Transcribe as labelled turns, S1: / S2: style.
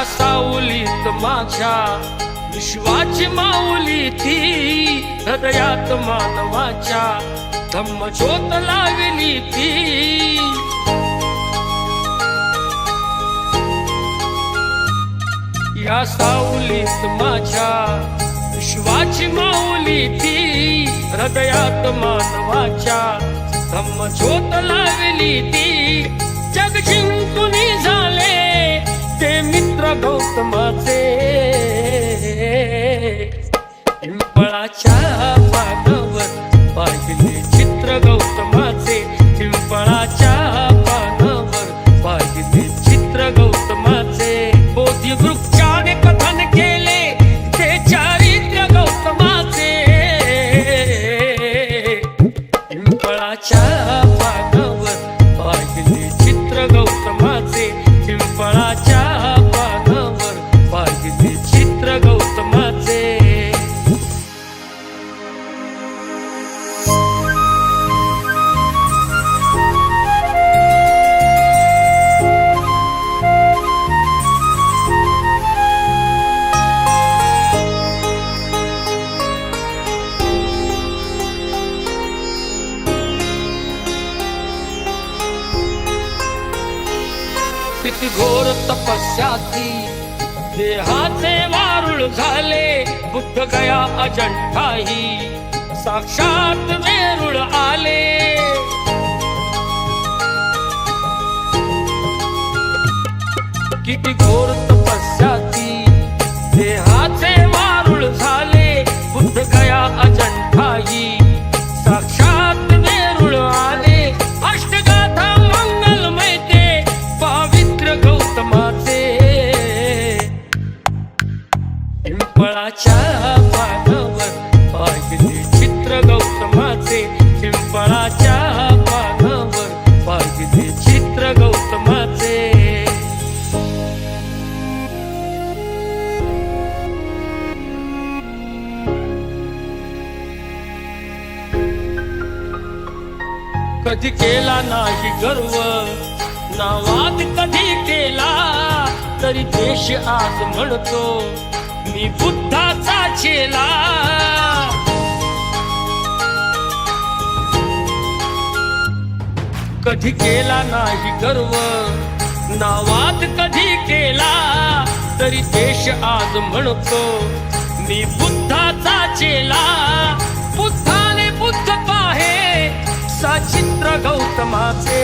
S1: या सावलीत माझ्या विश्वाची माऊली ती, हृदयात मानवाच्या धम्मज्योत लावली ती. या सावलीत माझ्या विश्वाची माऊली ती, हृदयात मानवाच्या धम्मज्योत लावली ती. जग जिंकून झाले ते मित्र गौतमाचे, पिंपळाच्या पानावर पाहिले चित्र गौतमाचे, पिंपळाच्या पानावर पाहिले चित्र गौतमाचे. बोधी वृक्षाने कथन केले ते चारित्र्य गौतमाचे, पिंपळाच्या पानावर पाहिले चित्र गौतमाचे, पिंपळाच्या पानावर पाहिले चित्र गौतमाचे. किती घोर तपस्या ती, देहाचे वारुळ झाले. बुद्ध गया अजंठाही साक्षात वेरूळ आले. किती घोर तपस्या ती, देहाचे वारुळ झाले. बुद्ध गया अजंठाही साक्षात वेरूळ आले. अष्टगाथा मंगलमय ते पावित्र गौतमाचे, पिंपळाच्या पानावर पाहिले चित्र गौतमाचे, पिंपळाच्या पानावर पाहिले चित्र गौतमाचे. कधी केला नाही गर्व ना वाद कधी केला, तरी देश आज म्हणतो मी बुद्धाचा चेला. कधी केला नाही गर्व ना वाद कधी केला, तरी देश आज म्हणतो मी बुद्धाचा चेला. बुद्धाने बुद्ध पाहे साचित्र गौतमाचे,